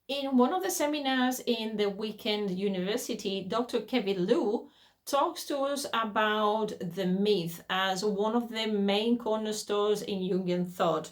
In one of the seminars in the Weekend University, Dr. Kevin Liu talks to us about the myth as one of the main cornerstones in Jungian thought.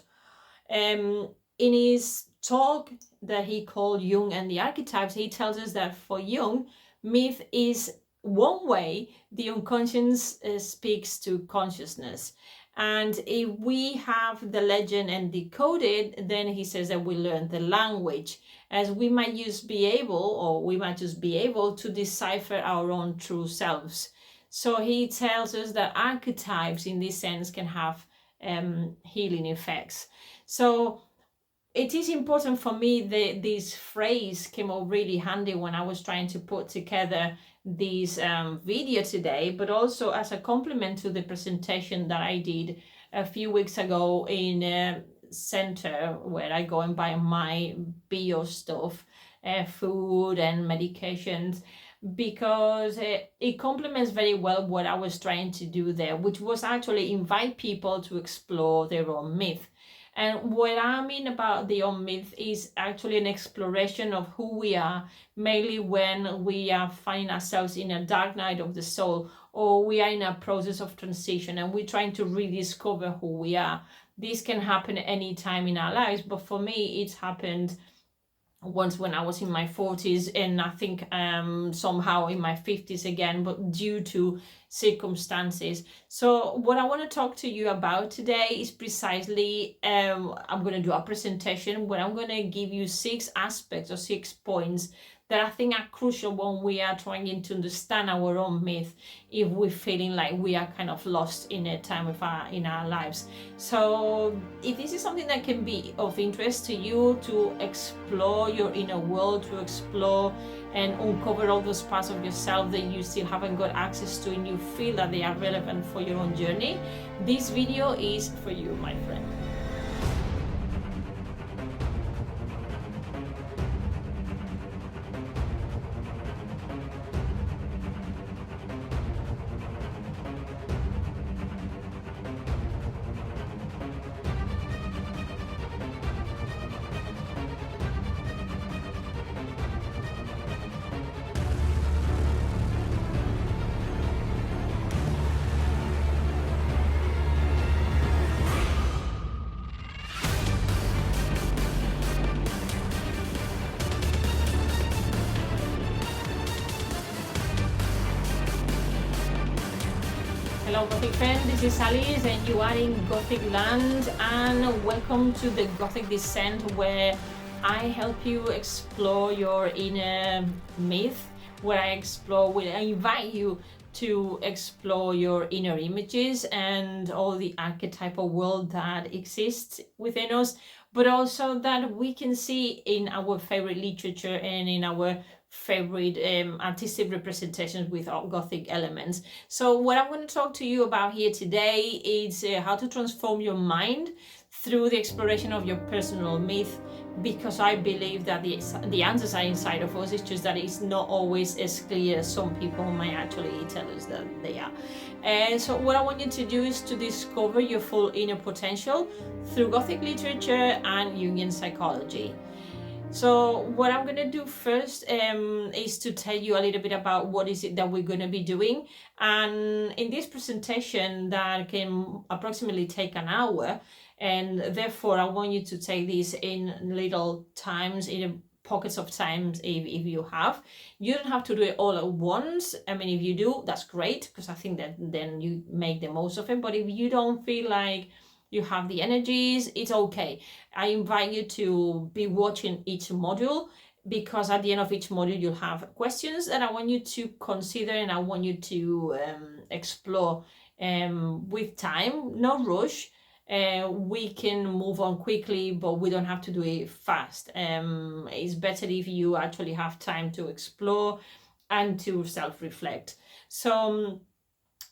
In his talk that he called Jung and the Archetypes, he tells us that for Jung, myth is one way the unconscious speaks to consciousness. And if we have the legend and decode it, then he says that we learn the language, as we might just be able to decipher our own true selves. So he tells us that archetypes in this sense can have healing effects. So it is important for me that this phrase came out really handy when I was trying to put together this video today, but also as a complement to the presentation that I did a few weeks ago in a center where I go and buy my bio stuff, food and medications, because it complements very well what I was trying to do there, which was actually invite people to explore their own myth. And what I mean about the own myth is actually an exploration of who we are, mainly when we are finding ourselves in a dark night of the soul, or we are in a process of transition and we're trying to rediscover who we are. This can happen any time in our lives, but for me, it's happened once when I was in my 40s, and I think somehow in my 50s again, but due to circumstances. So what I want to talk to you about today is precisely, I'm going to do a presentation where I'm going to give you 6 aspects or 6 points that I think are crucial when we are trying to understand our own myth, if we're feeling like we are kind of lost in a time in our lives. So if this is something that can be of interest to you, to explore your inner world, to explore and uncover all those parts of yourself that you still haven't got access to and you feel that they are relevant for your own journey, this video is for you, my friend. Hello Gothic friend, this is Alice and you are in Gothic land, and welcome to the Gothic Descent, where I help you explore your inner myth, where I invite you to explore your inner images and all the archetypal world that exists within us, but also that we can see in our favorite literature and in our favorite artistic representations with all Gothic elements. So what I'm going to talk to you about here today is how to transform your mind through the exploration of your personal myth, because I believe that the answers are inside of us. It's just that it's not always as clear as some people might actually tell us that they are. And so what I want you to do is to discover your full inner potential through Gothic literature and Jungian psychology. So what I'm going to do first is to tell you a little bit about what is it that we're going to be doing. And in this presentation that can approximately take an hour, and therefore I want you to take this in little times, in pockets of times if you have. You don't have to do it all at once. I mean, if you do, that's great, because I think that then you make the most of it. But if you don't feel like you have the energies, it's okay. I invite you to be watching each module, because at the end of each module you'll have questions that I want you to consider and I want you to explore with time, no rush. We can move on quickly, but we don't have to do it fast. It's better if you actually have time to explore and to self-reflect. So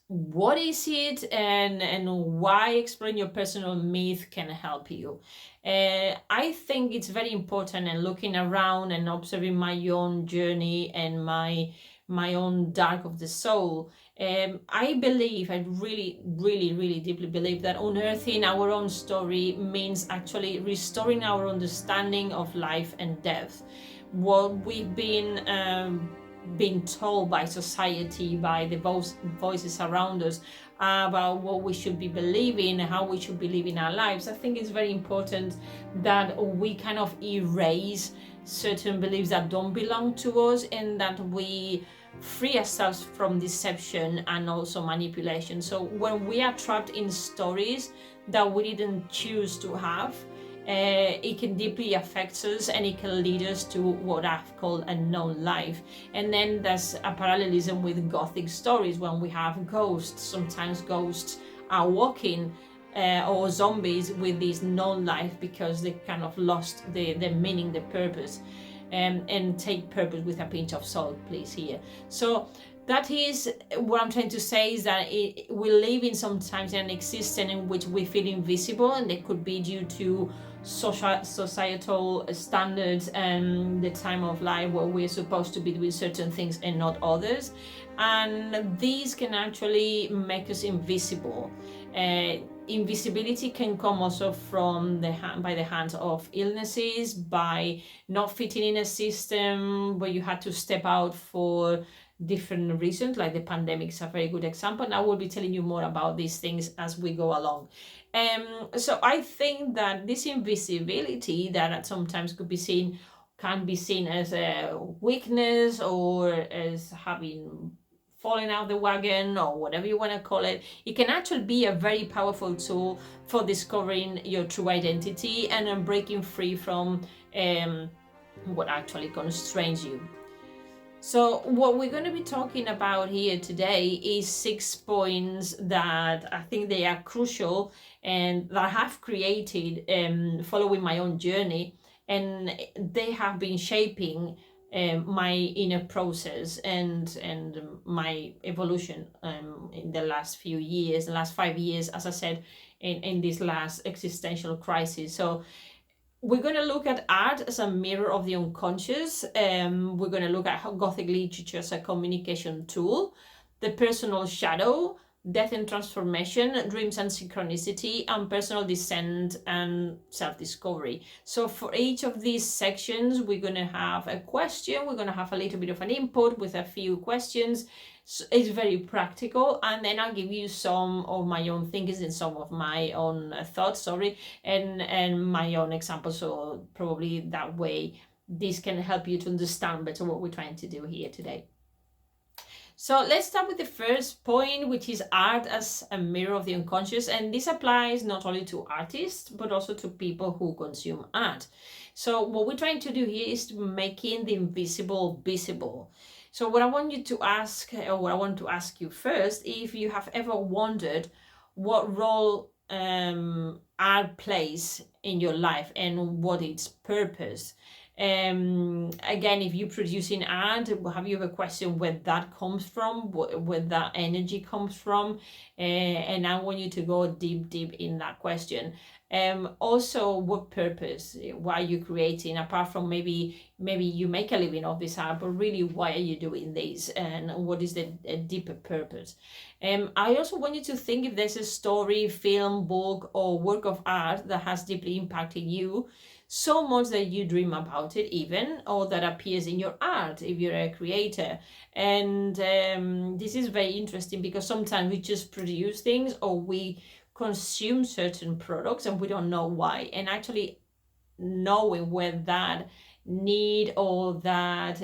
what is it, and why exploring your personal myth can help you? I think it's very important, and looking around and observing my own journey and my own dark of the soul, I believe, I really deeply believe that unearthing our own story means actually restoring our understanding of life and death. what we've been told by society, by the voices around us, about what we should be believing and how we should be living our lives. I think it's very important that we kind of erase certain beliefs that don't belong to us, and that we free ourselves from deception and also manipulation. So when we are trapped in stories that we didn't choose to have, it can deeply affect us, and it can lead us to what I've called a known life. And then there's a parallelism with Gothic stories when we have ghosts. Sometimes ghosts are walking or zombies with this known life because they kind of lost the meaning, the purpose. And take purpose with a pinch of salt, please, here. So that is what I'm trying to say, is that we live in sometimes an existence in which we feel invisible, and it could be due to societal standards and the time of life where we're supposed to be doing certain things and not others. And these can actually make us invisible. Invisibility can come also from by the hands of illnesses, by not fitting in a system where you had to step out for different reasons, like the pandemic is a very good example. And I will be telling you more about these things as we go along. So I think that this invisibility that sometimes can be seen as a weakness, or as having falling out the wagon, or whatever you want to call it. It can actually be a very powerful tool for discovering your true identity and breaking free from what actually constrains you. So what we're going to be talking about here today is 6 points that I think they are crucial and that I have created following my own journey, and they have been shaping my inner process and my evolution in the last few years, the last 5 years, as I said, in this last existential crisis. So we're going to look at art as a mirror of the unconscious. We're going to look at how Gothic literature as a communication tool, the personal shadow, death and transformation, dreams and synchronicity, and personal descent and self-discovery. So for each of these sections, we're going to have a question. We're going to have a little bit of an input with a few questions. So it's very practical, and then I'll give you some of my own thinkings and some of my own thoughts, and my own examples. So probably that way this can help you to understand better what we're trying to do here today. So let's start with the first point, which is art as a mirror of the unconscious. And this applies not only to artists, but also to people who consume art. So what we're trying to do here is making the invisible visible. So what I want you to ask, or what I want to ask you first, if you have ever wondered what role art plays in your life and what its purpose. Again, if you're producing art, have you ever questioned where that comes from, where that energy comes from? And I want you to go deep in that question. Also, what purpose? Why are you creating? Apart from maybe you make a living of this art, but really, why are you doing this? And what is the deeper purpose? I also want you to think if there's a story, film, book, or work of art that has deeply impacted you, so much that you dream about it even, or that appears in your art if you're a creator. And this is very interesting because sometimes we just produce things, or we consume certain products and we don't know why. And actually knowing where that need or that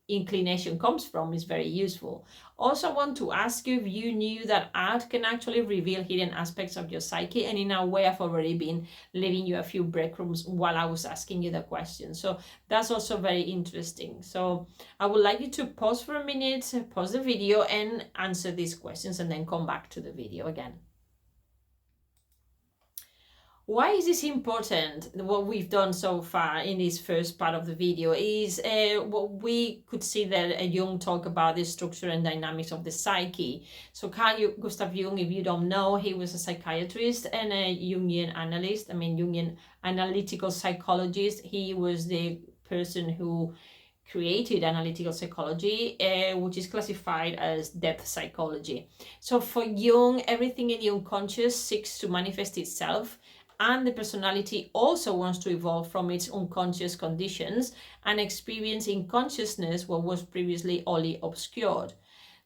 inclination comes from is very useful. Also, I want to ask you if you knew that art can actually reveal hidden aspects of your psyche, and in a way I've already been leaving you a few breadcrumbs while I was asking you the question. So that's also very interesting. So I would like you to pause for a minute, pause the video and answer these questions, and then come back to the video again. Why is this important? What we've done so far in this first part of the video is what we could see that Jung talk about the structure and dynamics of the psyche. So Carl Gustav Jung, if you don't know, he was a psychiatrist and a Jungian analyst. Jungian analytical psychologist. He was the person who created analytical psychology, which is classified as depth psychology. So for Jung, everything in the unconscious seeks to manifest itself and the personality also wants to evolve from its unconscious conditions and experience in consciousness what was previously only obscured.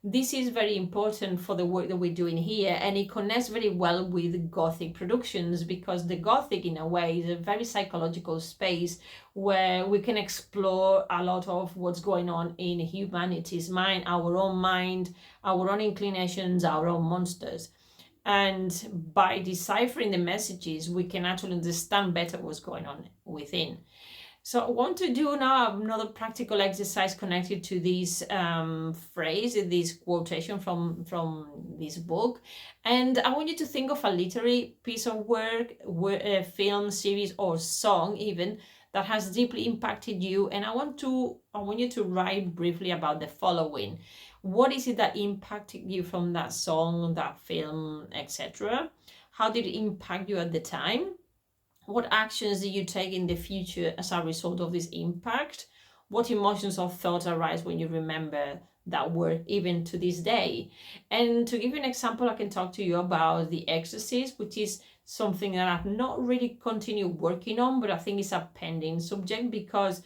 This is very important for the work that we're doing here, and it connects very well with Gothic productions, because the Gothic, in a way, is a very psychological space where we can explore a lot of what's going on in humanity's mind, our own inclinations, our own monsters. And by deciphering the messages, we can actually understand better what's going on within. So I want to do now another practical exercise connected to this phrase, this quotation from this book. And I want you to think of a literary piece of work, film, series, or song even, that has deeply impacted you. And I want you to write briefly about the following. What is it that impacted you from that song, that film, etc.? How did it impact you at the time? What actions do you take in the future as a result of this impact? What emotions or thoughts arise when you remember that work, even to this day? And to give you an example, I can talk to you about The Exorcist, which is something that I've not really continued working on, but I think it's a pending subject, because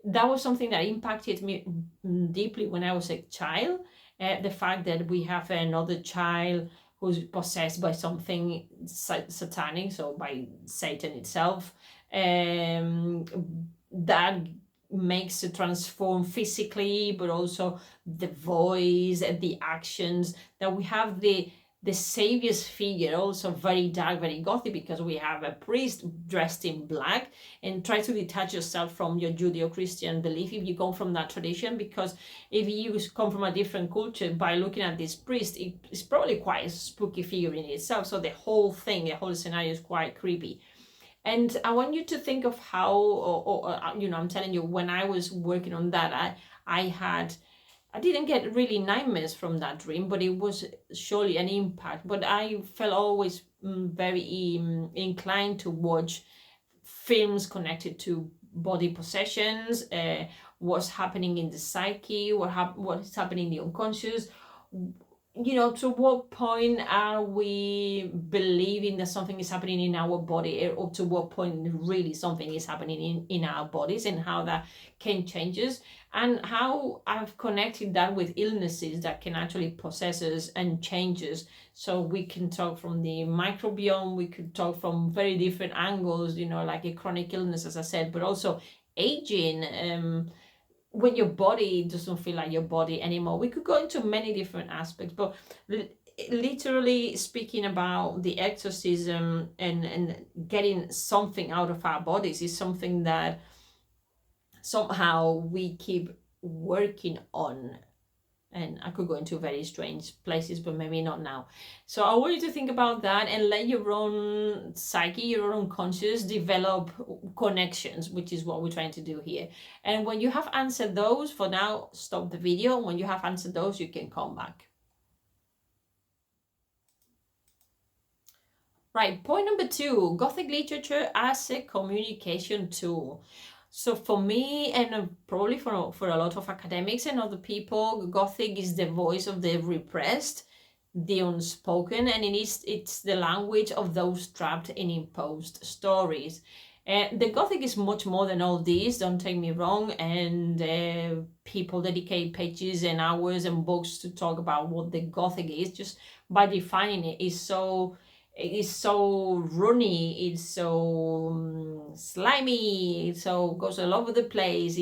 that was something that impacted me deeply when I was a child. The fact that we have another child who's possessed by something satanic, so by Satan itself, that makes it transform physically, but also the voice and the actions. That we have the savior's figure, also very dark, very gothic, because we have a priest dressed in black, and try to detach yourself from your Judeo-Christian belief if you come from that tradition, because if you come from a different culture, by looking at this priest, it's probably quite a spooky figure in itself. So the whole scenario is quite creepy. And I want you to think of how, I'm telling you, when I was working on that, I didn't get really nightmares from that dream, but it was surely an impact. But I felt always very inclined to watch films connected to body possessions, what's happening in the psyche, what's happening in the unconscious. To what point are we believing that something is happening in our body, or to what point really something is happening in our bodies, and how that can change us, and how I've connected that with illnesses that can actually possess us and change us. So we can talk from the microbiome, we could talk from very different angles, like a chronic illness, as I said, but also aging, when your body doesn't feel like your body anymore. We could go into many different aspects, but literally speaking about the exorcism and getting something out of our bodies is something that somehow we keep working on. And I could go into very strange places, but maybe not now. So I want you to think about that and let your own psyche, your own conscious develop connections, which is what we're trying to do here. And when you have answered those, for now, stop the video. When you have answered those, you can come back. Right, point number 2, Gothic literature as a communication tool. So for me, and probably for a lot of academics and other people, Gothic is the voice of the repressed, the unspoken, and it's the language of those trapped in imposed stories. The Gothic is much more than all these, don't take me wrong, and people dedicate pages and hours and books to talk about what the Gothic is. Just by defining it is so runny, it's so slimy, it so goes all over the place.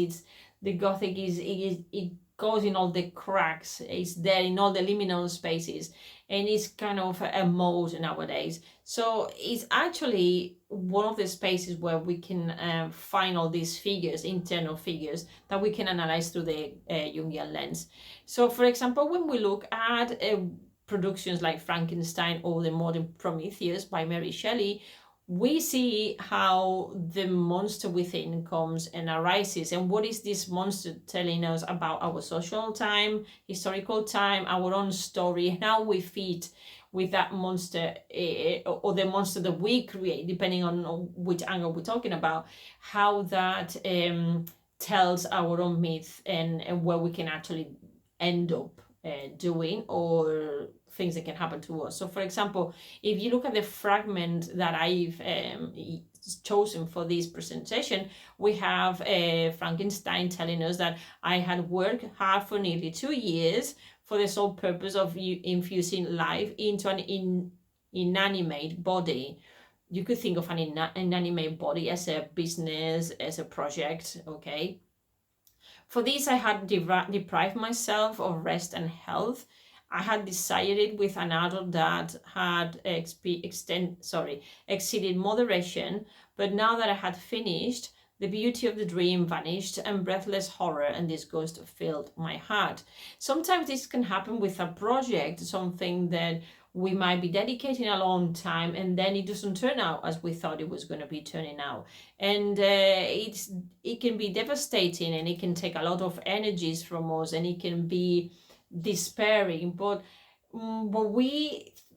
The Gothic it goes in all the cracks, it's there in all the liminal spaces, and it's kind of a mode nowadays. So it's actually one of the spaces where we can find all these figures, internal figures, that we can analyze through the Jungian lens. So for example, when we look at productions like Frankenstein or The Modern Prometheus by Mary Shelley, we see how the monster within comes and arises. And what is this monster telling us about our social time, historical time, our own story, how we fit with that monster, or the monster that we create, depending on which angle we're talking about, how that tells our own myth and where we can actually end up doing, or things that can happen to us. So for example, if you look at the fragment that I've chosen for this presentation, we have Frankenstein telling us that I had worked hard for nearly 2 years for the sole purpose of infusing life into an inanimate body. You could think of an inanimate body as a business, as a project, okay? For this, I had deprived myself of rest and health. I had decided with an adult that had exceeded moderation, but now that I had finished, the beauty of the dream vanished and breathless horror and disgust filled my heart. Sometimes this can happen with a project, something that we might be dedicating a long time, and then it doesn't turn out as we thought it was going to be turning out. And it can be devastating, and it can take a lot of energies from us, and it can be despairing. But what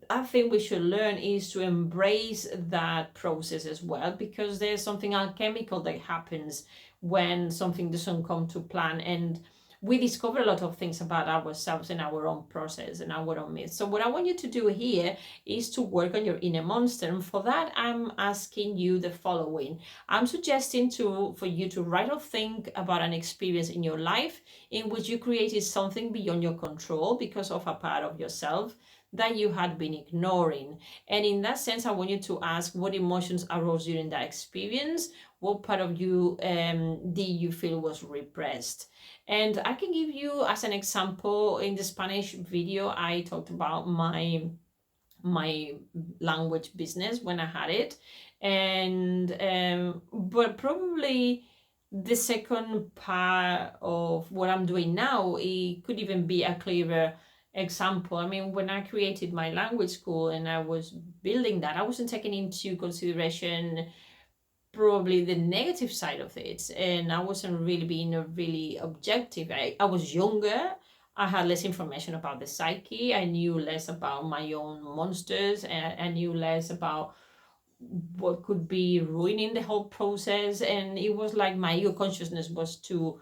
I think we should learn is to embrace that process as well, because there's something alchemical that happens when something doesn't come to plan, and we discover a lot of things about ourselves and our own process and our own myths. So what I want you to do here is to work on your inner monster. And for that, I'm asking you the following. I'm suggesting for you to write or think about an experience in your life in which you created something beyond your control because of a part of yourself that you had been ignoring. And in that sense, I want you to ask what emotions arose during that experience. What part of you did you feel was repressed? And I can give you as an example, in the Spanish video, I talked about my language business when I had it. And but probably the second part of what I'm doing now, it could even be a clearer example. I mean, when I created my language school and I was building that, I wasn't taking into consideration probably the negative side of it, and I wasn't really being really objective. I was younger, I had less information about the psyche, I knew less about my own monsters, and I knew less about what could be ruining the whole process. And it was like my ego consciousness was too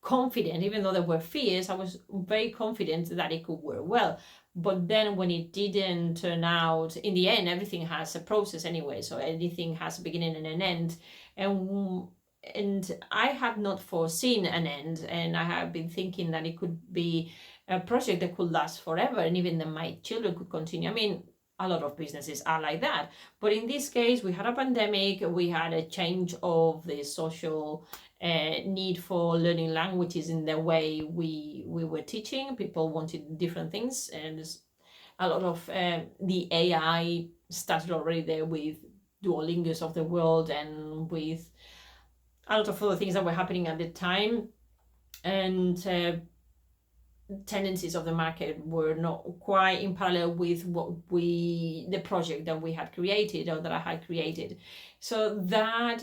confident. Even though there were fears, I was very confident that it could work well. But then when it didn't turn out, in the end, everything has a process anyway, so anything has a beginning and an end. And I had not foreseen an end, and I have been thinking that it could be a project that could last forever, and even that my children could continue. I mean, a lot of businesses are like that, but in this case, we had a pandemic, we had a change of the social need for learning languages in the way we were teaching. People wanted different things, and there's a lot of the AI started already there with Duolingos of the world, and with a lot of other things that were happening at the time. And tendencies of the market were not quite in parallel with the project that we had created, or that I had created. So that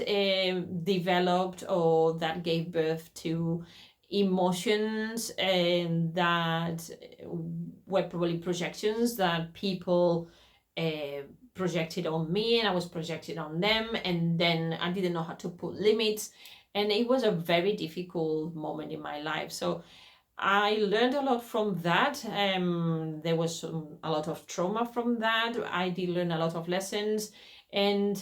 developed, or that gave birth to emotions, and that were probably projections that people projected on me, and I was projected on them, and then I didn't know how to put limits, and it was a very difficult moment in my life. So I learned a lot from that. There was a lot of trauma from that. I did learn a lot of lessons, and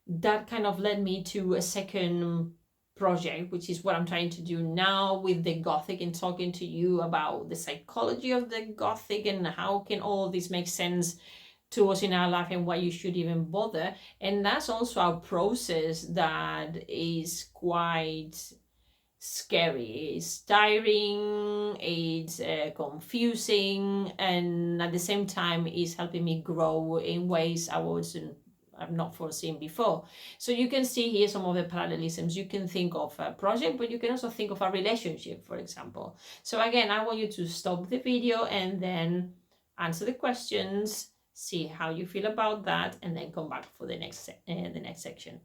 that kind of led me to a second project, which is what I'm trying to do now with the Gothic, and talking to you about the psychology of the Gothic and how can all this make sense to us in our life, and why you should even bother. And that's also a process that is quite scary. It's tiring, it's confusing, and at the same time is helping me grow in ways I've not foreseen before. So you can see here some of the parallelisms. You can think of a project, but you can also think of a relationship, for example. So again, I want you to stop the video and then answer the questions, see how you feel about that, and then come back for the next section.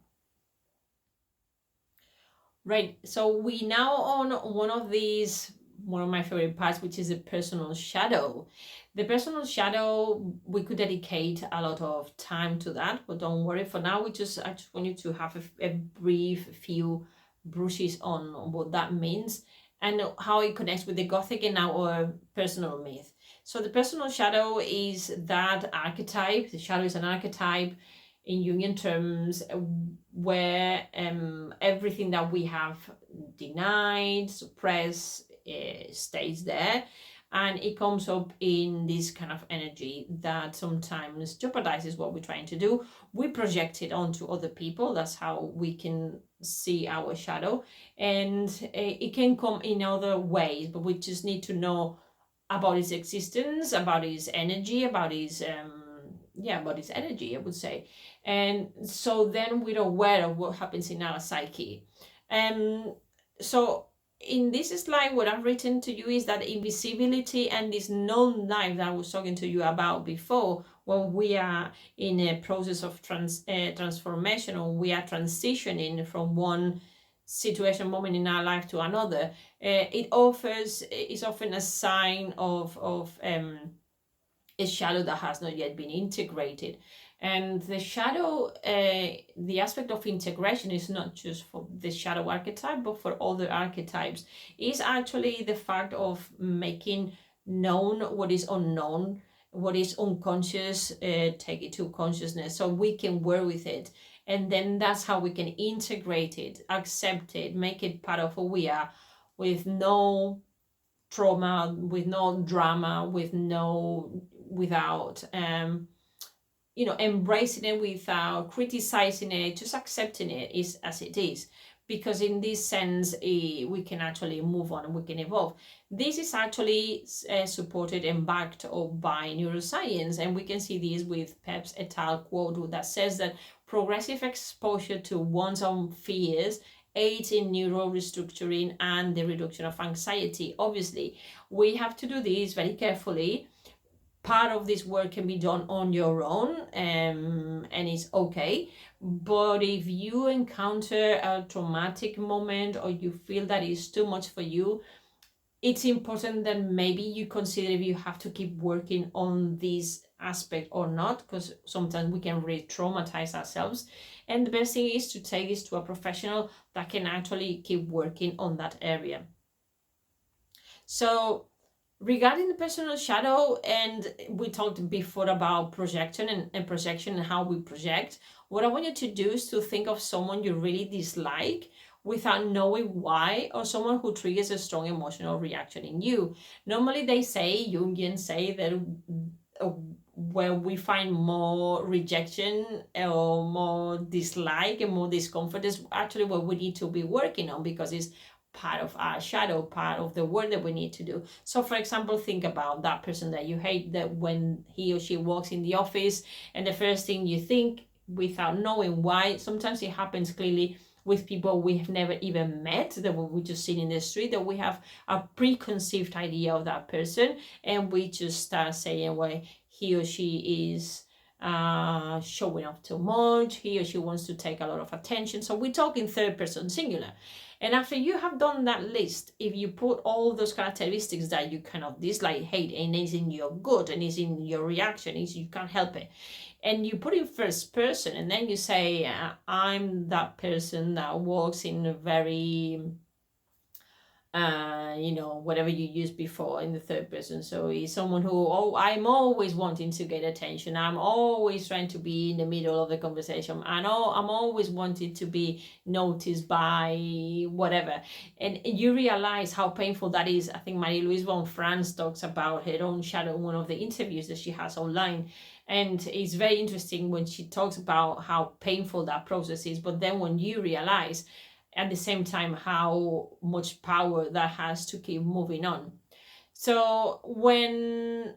Right, so we now on one of my favorite parts, which is the personal shadow. The personal shadow, we could dedicate a lot of time to that, but don't worry, for now I just want you to have a brief few brushes on what that means. and how it connects with the Gothic in our personal myth. So the personal shadow is that archetype. The shadow is an archetype in Jungian terms where everything that we have denied, suppressed, stays there. And it comes up in this kind of energy that sometimes jeopardizes what we're trying to do. We project it onto other people. That's how we can see our shadow. And it can come in other ways, but we just need to know about its existence, about its energy, about its about its energy, I would say. And so then we're aware of what happens in our psyche. So in this slide, what I've written to you is that invisibility and this non-life that I was talking to you about before, when we are in a process of transformation, or we are transitioning from one situation, moment in our life to another, is often a sign of a shadow that has not yet been integrated. And the shadow, the aspect of integration is not just for the shadow archetype, but for other archetypes, is actually the fact of making known what is unknown, what is unconscious, take it to consciousness so we can work with it. And then that's how we can integrate it, accept it, make it part of who we are, with no trauma, with no drama, without embracing it, without criticizing it, just accepting it is as it is. Because in this sense, we can actually move on and we can evolve. This is actually supported and backed up by neuroscience, and we can see this with Peps et al. Quote that says that progressive exposure to one's own fears aids in neural restructuring and the reduction of anxiety. Obviously, we have to do this very carefully. Part of this work can be done on your own, and it's okay. But if you encounter a traumatic moment, or you feel that it's too much for you, it's important that maybe you consider if you have to keep working on this aspect or not, because sometimes we can re-traumatize ourselves. And the best thing is to take this to a professional that can actually keep working on that area. So regarding the personal shadow, and we talked before about projection and projection and how we project, what I want you to do is to think of someone you really dislike without knowing why, or someone who triggers a strong emotional reaction in you. Normally Jungians say that where we find more rejection or more dislike and more discomfort is actually what we need to be working on, because it's part of our shadow, part of the work that we need to do. So for example, think about that person that you hate, that when he or she walks in the office and the first thing you think, without knowing why, sometimes it happens clearly with people we have never even met, that we just seen in the street, that we have a preconceived idea of that person, and we just start saying, well, he or she is showing off too much, he or she wants to take a lot of attention. So we talk in third person singular. And after you have done that list, if you put all those characteristics that you kind of dislike, hate, and is in your good, and is in your reaction, is you can't help it, and you put in first person, and then you say, I'm that person that walks in a very whatever you used before in the third person. So he's someone who, I'm always wanting to get attention. I'm always trying to be in the middle of the conversation. I know I'm always wanting to be noticed by whatever. And you realize how painful that is. I think Marie-Louise von Franz talks about her own shadow in one of the interviews that she has online. And it's very interesting when she talks about how painful that process is. But then when you realize at the same time how much power that has to keep moving on. So when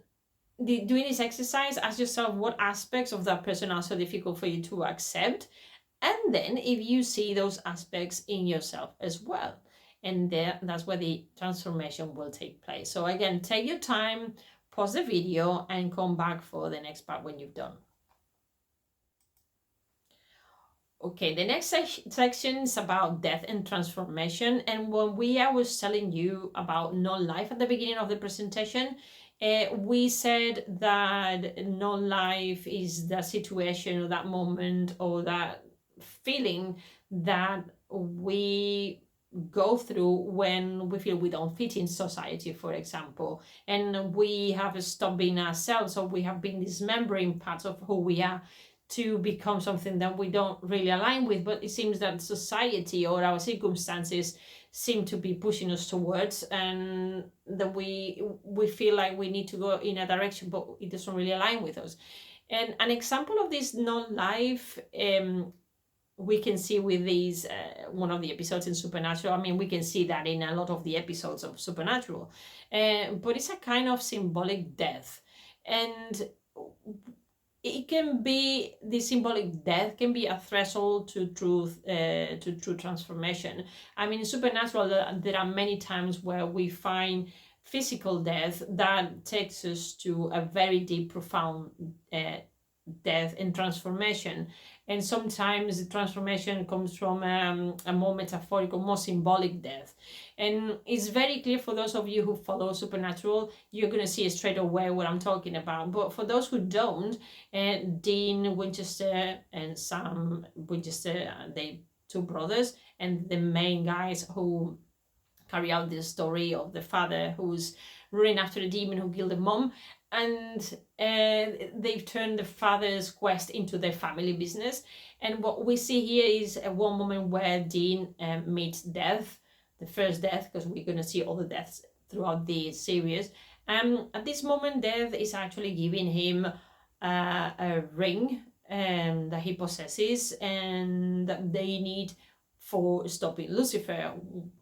doing this exercise, ask yourself what aspects of that person are so difficult for you to accept, and then if you see those aspects in yourself as well, and that's where the transformation will take place. So again, take your time, pause the video, and come back for the next part when you've done. Okay, the next section is about death and transformation. And when I was telling you about non-life at the beginning of the presentation, we said that non-life is the situation or that moment or that feeling that we go through when we feel we don't fit in society, for example, and we have stopped being ourselves, or we have been dismembering parts of who we are to become something that we don't really align with. But it seems that society or our circumstances seem to be pushing us towards, and that we feel like we need to go in a direction, but it doesn't really align with us. And an example of this non-life, we can see with these one of the episodes in Supernatural. I mean, we can see that in a lot of the episodes of Supernatural, but it's a kind of symbolic death. And it can be, the symbolic death can be a threshold to truth, to true transformation. I mean, in Supernatural, there are many times where we find physical death that takes us to a very deep, profound death and transformation. And sometimes the transformation comes from a more metaphorical, more symbolic death. And it's very clear for those of you who follow Supernatural, you're going to see straight away what I'm talking about. But for those who don't, Dean Winchester and Sam Winchester, they two brothers, and the main guys who carry out this story of the father who's running after the demon who killed the mom, and they've turned the father's quest into their family business. And what we see here is one moment where Dean meets death, the first death, because we're going to see all the deaths throughout the series. At this moment, Death is actually giving him a ring that he possesses, and that they need for stopping Lucifer,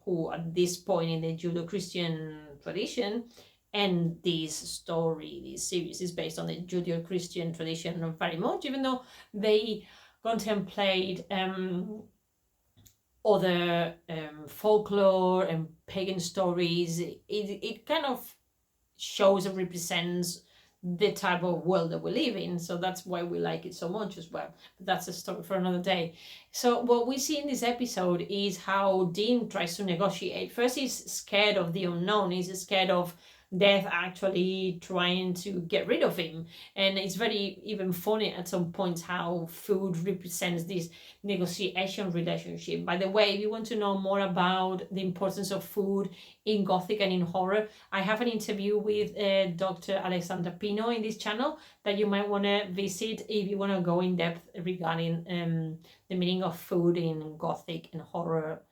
who at this point in the Judeo-Christian tradition, and this story, this series is based on the Judeo-Christian tradition very much, even though they contemplate other folklore and pagan stories. It kind of shows and represents the type of world that we live in, so that's why we like it so much as well. But that's a story for another day. So what we see in this episode is how Dean tries to negotiate. First, he's scared of the unknown. He's scared of Death actually trying to get rid of him, and it's very even funny at some points how food represents this negotiation relationship. By the way, if you want to know more about the importance of food in Gothic and in horror, I have an interview with Dr. Alexandra Pino in this channel that you might want to visit if you want to go in depth regarding the meaning of food in Gothic and horror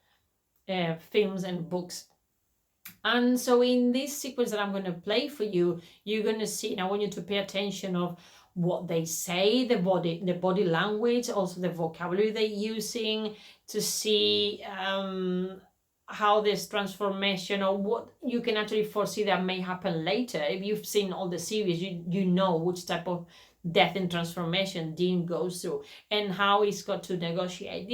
films and books. And so in this sequence that I'm going to play for you, you're going to see, and I want you to pay attention of what they say, the body language, also the vocabulary they're using, to see how this transformation, or what you can actually foresee that may happen later. If you've seen all the series, you know which type of death and transformation Dean goes through, and how he's got to negotiate.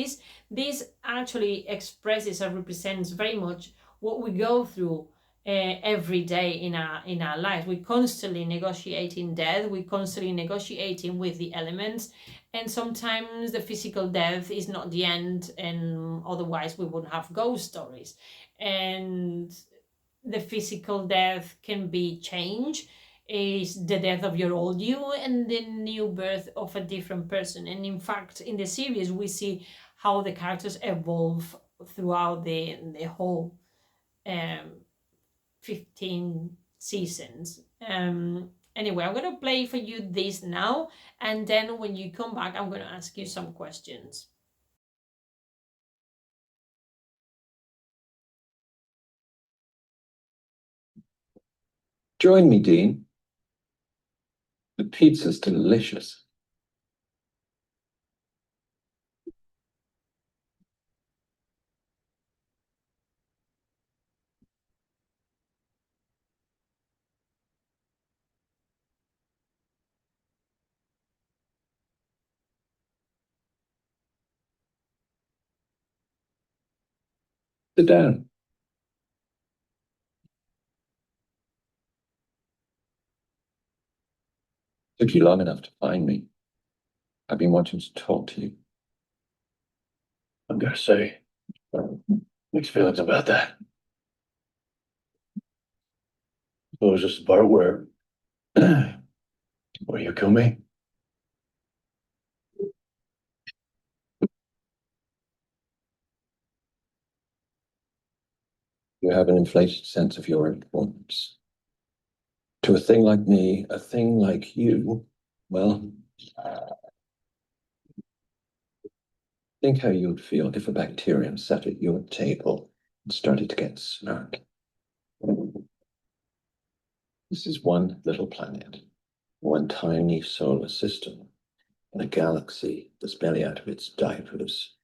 This actually expresses and represents very much what we go through every day in our lives. We're constantly negotiating death. We're constantly negotiating with the elements, and sometimes the physical death is not the end, and otherwise we wouldn't have ghost stories. And the physical death can be change, is the death of your old you and the new birth of a different person. And in fact, in the series, we see how the characters evolve throughout the whole 15 seasons. Anyway, I'm going to play for you this now, and then when you come back, I'm going to ask you some questions. Join me, Dean. The pizza's delicious. Sit down. Took you long enough to find me. I've been wanting to talk to you. I'm gonna say, mixed feelings about that. It was just the part where you kill me. You have an inflated sense of your importance. To a thing like me, a thing like you, well, think how you'd feel if a bacterium sat at your table and started to get snark. This is one little planet, one tiny solar system, in a galaxy that's barely out of its diapers.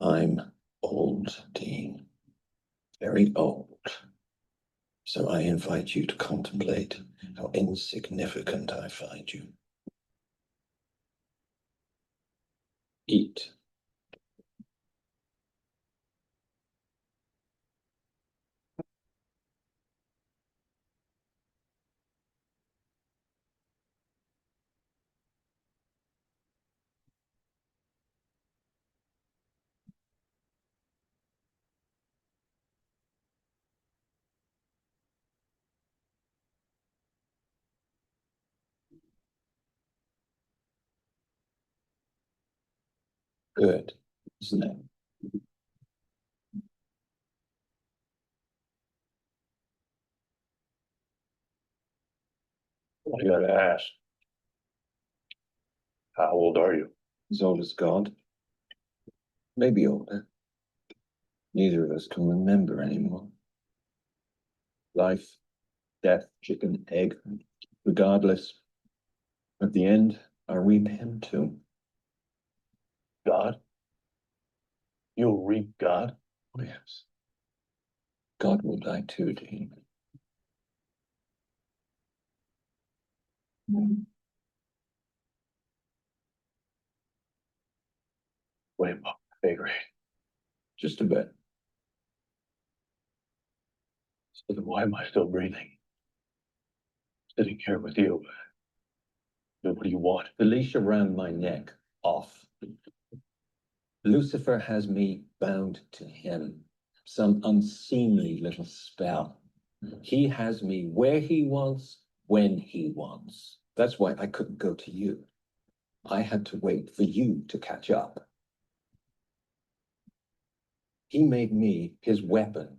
I'm old, Dean. Very old. So I invite you to contemplate how insignificant I find you. Eat. Good, isn't it? I gotta ask, how old are you? As old as God. Maybe older. Neither of us can remember anymore. Life, death, chicken, egg, regardless. At the end, I reap him too. God? You'll reap God? Oh, yes. God will die too, Dean. Way above pay grade. Just a bit. So then why am I still breathing? Sitting here with you. What do you want? The leash around my neck off. Lucifer has me bound to him. Some unseemly little spell. He has me where he wants, when he wants. That's why I couldn't go to you. I had to wait for you to catch up. He made me his weapon.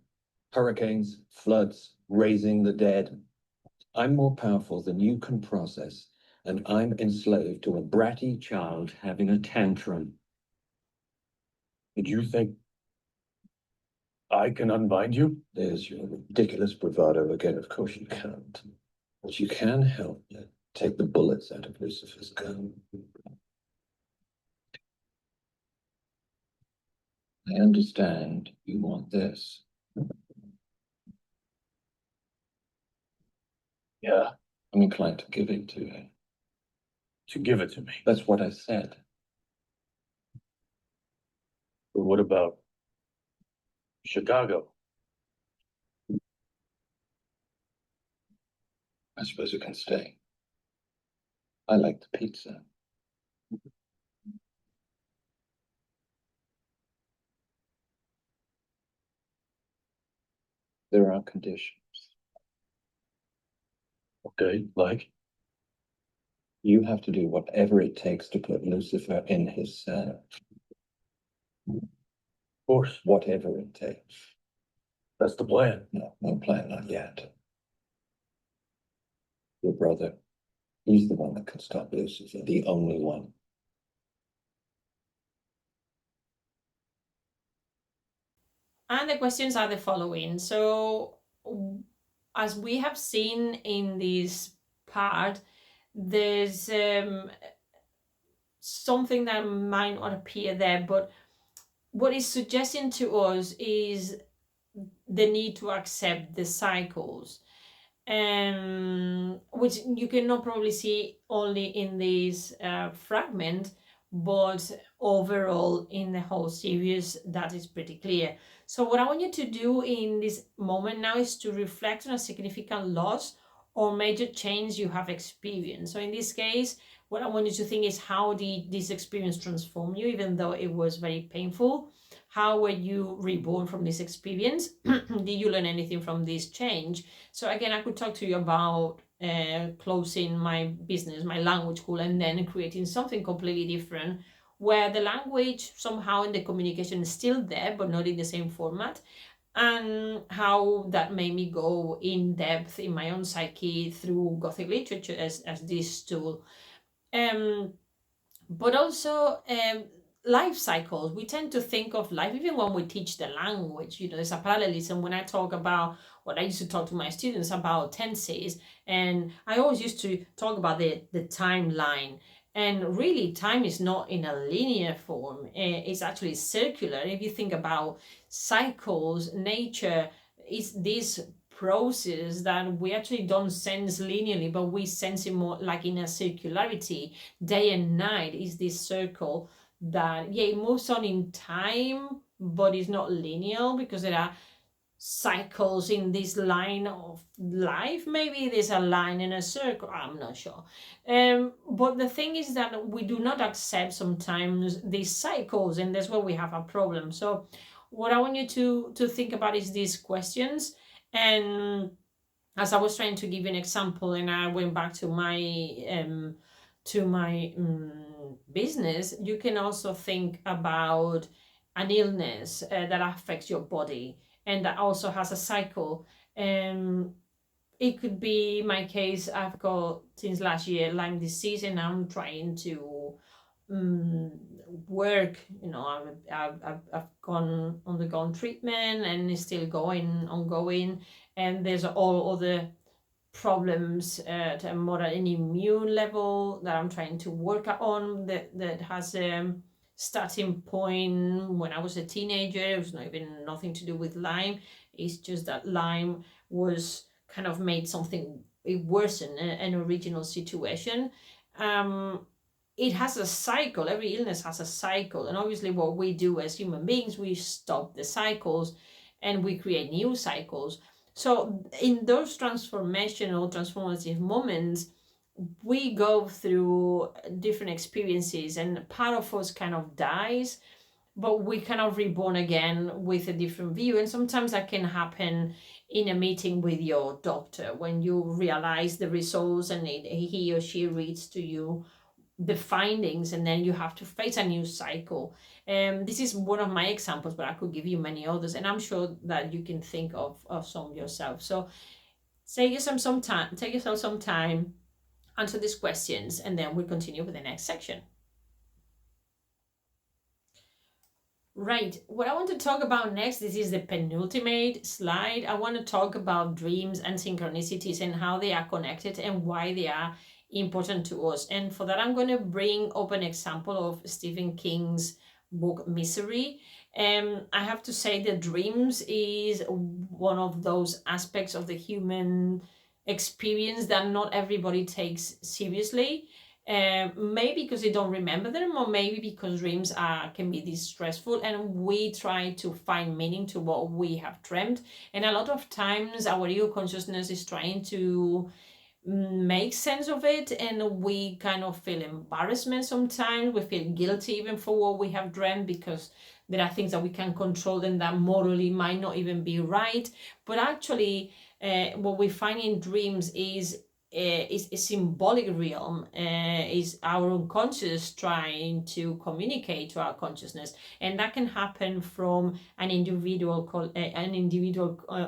Hurricanes, floods, raising the dead. I'm more powerful than you can process, and I'm enslaved to a bratty child having a tantrum. Did you think I can unbind you? There's your ridiculous bravado again. Of course you can't. But you can help take the bullets out of Lucifer's gun. I understand you want this. Yeah, I'm inclined to give it to you. To give it to me? That's what I said. But what about Chicago? I suppose it can stay. I like the pizza. There are conditions. Okay, like? You have to do whatever it takes to put Lucifer in his cell. Of course. Whatever it takes. That's the plan. No, no plan, not yet. Your brother, he's the one that can stop Lucifer, the only one. And the questions are the following. So, as we have seen in this part, there's something that might not appear there, but what is suggesting to us is the need to accept the cycles, which you cannot probably see only in this fragment, but overall in the whole series that is pretty clear. So what I want you to do in this moment now is to reflect on a significant loss or major change you have experienced. So in this case, what I want you to think is, how did this experience transform you, even though it was very painful? How were you reborn from this experience? Did you learn anything from this change? So again, I could talk to you about closing my business, my language school, and then creating something completely different, where the language somehow and the communication is still there, but not in the same format. and how that made me go in depth in my own psyche through Gothic literature as this tool. But also life cycles. We tend to think of life, even when we teach the language, there's a parallelism when I talk about what I used to talk to my students about tenses. And I always used to talk about the timeline. And really, time is not in a linear form. It's actually circular. If you think about cycles, nature is this process that we actually don't sense linearly, but we sense it more like in a circularity. Day and night is this circle that, yeah, it moves on in time, but it's not linear because there are cycles in this line of life. Maybe there's a line in a circle, I'm not sure. But the thing is that we do not accept sometimes these cycles, and that's where we have a problem. So what I want you to think about is these questions. And as I was trying to give you an example, and I went back to my business, you can also think about an illness that affects your body, and that also has a cycle. It could be my case. I've got since last year Lyme disease, and I'm trying to work. I've undergone treatment, and it's still ongoing, and there's all other problems at a more an immune level that I'm trying to work on, that has a starting point when I was a teenager. It was not even nothing to do with Lyme. It's just that Lyme was kind of made something, it worsened an original situation. It has a cycle. Every illness has a cycle, and obviously what we do as human beings, we stop the cycles and we create new cycles. So in those transformative moments, we go through different experiences, and part of us kind of dies, but we kind of reborn again with a different view. And sometimes that can happen in a meeting with your doctor, when you realize the results and he or she reads to you the findings, and then you have to face a new cycle. This is one of my examples, but I could give you many others, and I'm sure that you can think of some yourself. So take yourself some time, answer these questions, and then we'll continue with the next section. Right, what I want to talk about next, this is the penultimate slide. I want to talk about dreams and synchronicities and how they are connected and why they are important to us. And for that, I'm going to bring up an example of Stephen King's book Misery. I have to say that dreams is one of those aspects of the human experience that not everybody takes seriously. Maybe because they don't remember them, or maybe because dreams can be distressful, and we try to find meaning to what we have dreamt. And a lot of times our ego consciousness is trying to make sense of it, and we kind of feel embarrassment sometimes. We feel guilty even for what we have dreamt, because there are things that we can control and that morally might not even be right. But actually, what we find in dreams is a symbolic realm, is our unconscious trying to communicate to our consciousness, and that can happen from an individual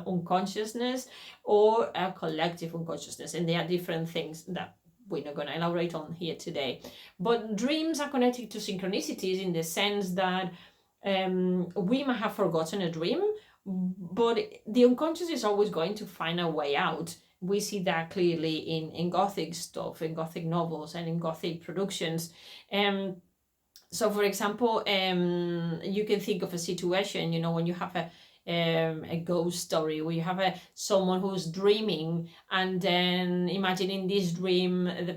unconsciousness or a collective unconsciousness, and there are different things that we're not going to elaborate on here today. But dreams are connected to synchronicities in the sense that we might have forgotten a dream, but the unconscious is always going to find a way out. We see that clearly in Gothic stuff, in Gothic novels, and in Gothic productions. So, for example, you can think of a situation, when you have a ghost story, where you have someone who's dreaming, and then imagine in this dream the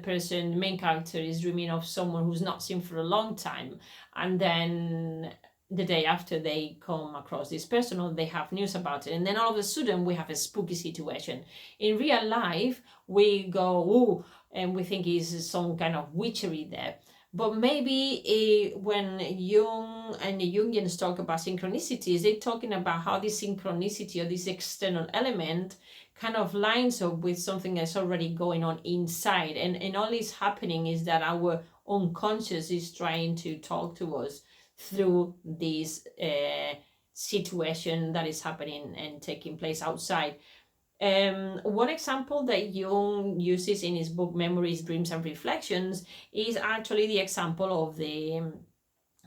main character is dreaming of someone who's not seen for a long time, and then the day after they come across this person, or they have news about it, and then all of a sudden we have a spooky situation. In real life, we go, "Ooh," and we think it's some kind of witchery there. But maybe when Jung and the Jungians talk about synchronicities, they're talking about how this synchronicity, or this external element, kind of lines up with something that's already going on inside. And all is happening is that our unconscious is trying to talk to us through these situation that is happening and taking place outside. One example that Jung uses in his book Memories, Dreams and Reflections is actually the example of the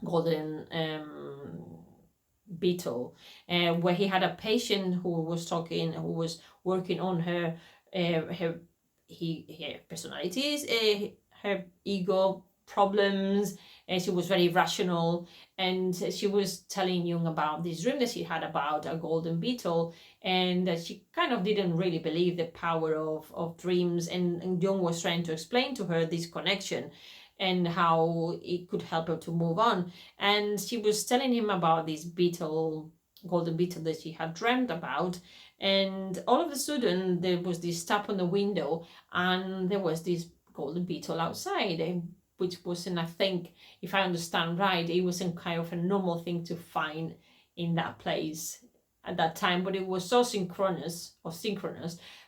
golden beetle, where he had a patient who was working on her personalities, her ego problems, and she was very rational, and she was telling Jung about this dream that she had about a golden beetle, and that she kind of didn't really believe the power of dreams, and Jung was trying to explain to her this connection and how it could help her to move on. And she was telling him about this beetle, golden beetle that she had dreamt about. And all of a sudden, there was this tap on the window, and there was this golden beetle outside, which wasn't, I think, if I understand right, it wasn't kind of a normal thing to find in that place at that time, but it was so synchronous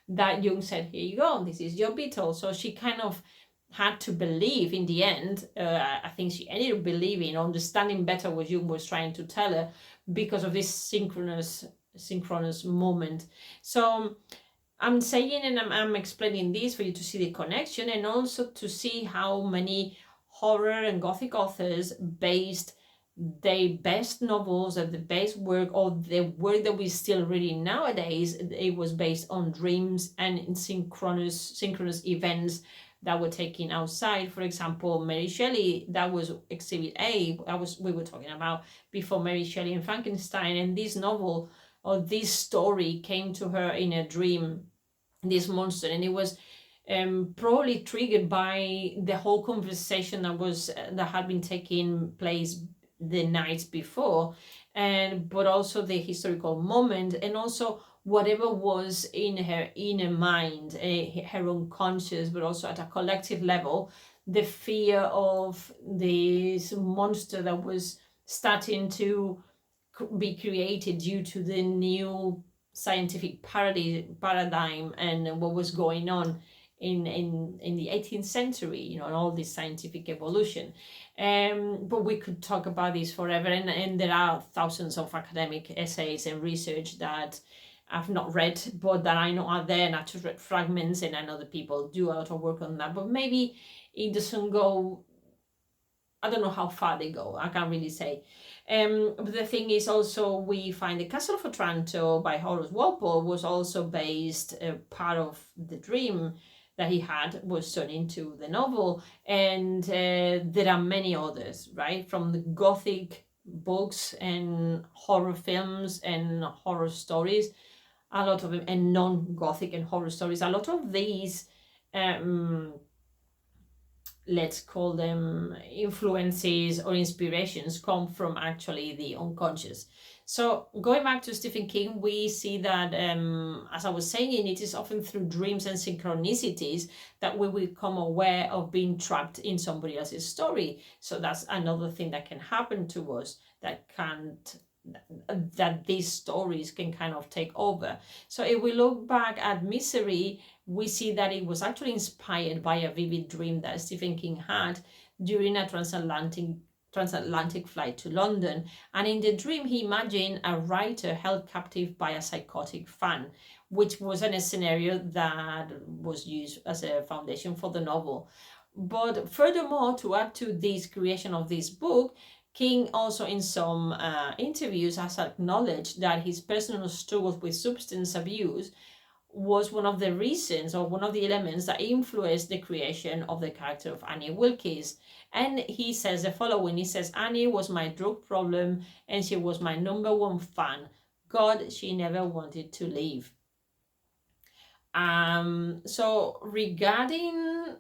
that Jung said, "Here you go, this is your beetle." So she kind of had to believe in the end. I think she ended up believing, understanding better what Jung was trying to tell her because of this synchronous moment. So I'm saying, and I'm explaining this for you to see the connection, and also to see how many horror and Gothic authors based their best novels and the best work, or the work that we still reading nowadays, it was based on dreams and in synchronous events that were taken outside. For example, Mary Shelley, that was Exhibit A, we were talking about before, Mary Shelley and Frankenstein, and this novel or this story came to her in a dream, this monster, and it was probably triggered by the whole conversation that had been taking place the nights before, but also the historical moment, and also whatever was in her inner mind, her unconscious, but also at a collective level, the fear of this monster that was starting to be created due to the new scientific paradigm and what was going on in the 18th century, and all this scientific evolution. But we could talk about this forever, and there are thousands of academic essays and research that I've not read, but that I know are there, and I've just read fragments, and I know that people do a lot of work on that, but maybe it doesn't go, I don't know how far they go, I can't really say. But the thing is also, we find the Castle of Otranto by Horace Walpole was also based, part of the dream that he had was turned into the novel, and there are many others, right, from the Gothic books and horror films and horror stories, a lot of them, and non-Gothic and horror stories, a lot of these, let's call them influences or inspirations, come from actually the unconscious. So going back to Stephen King, we see that, as I was saying, it is often through dreams and synchronicities that we become aware of being trapped in somebody else's story. So that's another thing that can happen to us, that these stories can kind of take over. So if we look back at Misery, we see that it was actually inspired by a vivid dream that Stephen King had during a transatlantic flight to London. And in the dream, he imagined a writer held captive by a psychotic fan, which was a scenario that was used as a foundation for the novel. But furthermore, to add to this creation of this book, King also in some interviews has acknowledged that his personal struggles with substance abuse was one of the reasons, or one of the elements that influenced the creation of the character of Annie Wilkes. And he says the following, he says, "Annie was my drug problem and she was my number one fan. God, she never wanted to leave." So regarding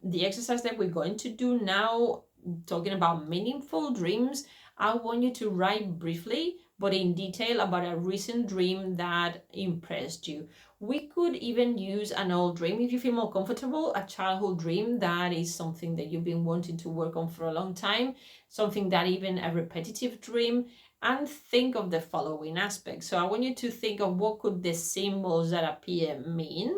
the exercise that we're going to do now, talking about meaningful dreams, I want you to write briefly but in detail about a recent dream that impressed you. We could even use an old dream if you feel more comfortable, a childhood dream that is something that you've been wanting to work on for a long time, something that even a repetitive dream, and think of the following aspects. So I want you to think of what could the symbols that appear mean,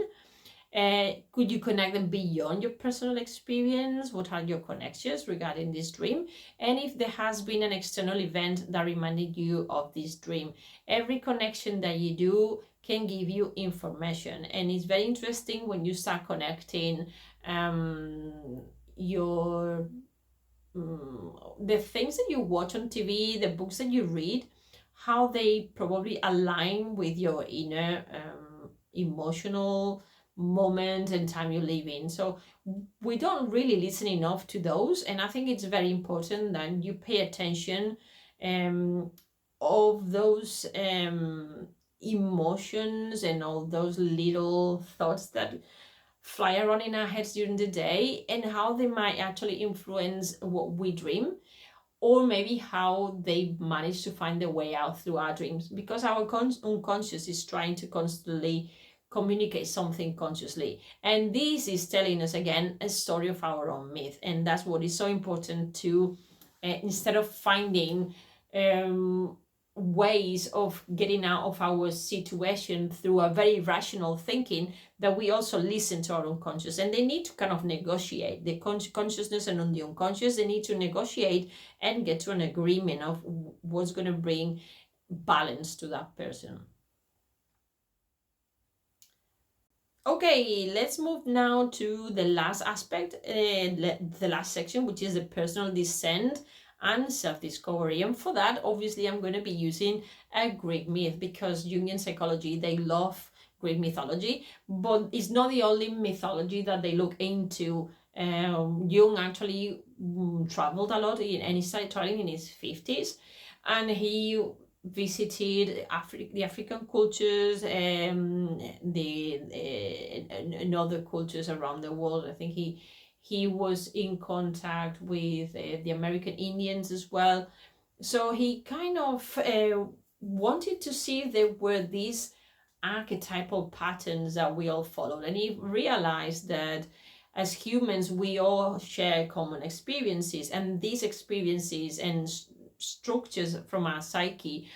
Could you connect them beyond your personal experience? What are your connections regarding this dream? And if there has been an external event that reminded you of this dream, every connection that you do can give you information. And it's very interesting when you start connecting your the things that you watch on TV, the books that you read, how they probably align with your inner emotional moment and time you live in. So we don't really listen enough to those, and I think it's very important that you pay attention of those emotions and all those little thoughts that fly around in our heads during the day, and how they might actually influence what we dream, or maybe how they manage to find their way out through our dreams, because our unconscious is trying to constantly communicate something consciously, and this is telling us again a story of our own myth. And that's what is so important to instead of finding ways of getting out of our situation through a very rational thinking, that we also listen to our unconscious, and they need to kind of negotiate the consciousness and on the unconscious. They need to negotiate and get to an agreement of what's going to bring balance to that person. Okay, let's move now to the last aspect, the last section, which is the personal descent and self-discovery. And for that, obviously, I'm going to be using a Greek myth, because Jungian psychology, they love Greek mythology, but it's not the only mythology that they look into. Jung actually traveled a lot, and he started traveling in his 50s, and he visited the African cultures and other cultures around the world. I think he was in contact with the American Indians as well. So he kind of wanted to see if there were these archetypal patterns that we all followed, and he realized that as humans we all share common experiences, and these experiences and structures from our psyche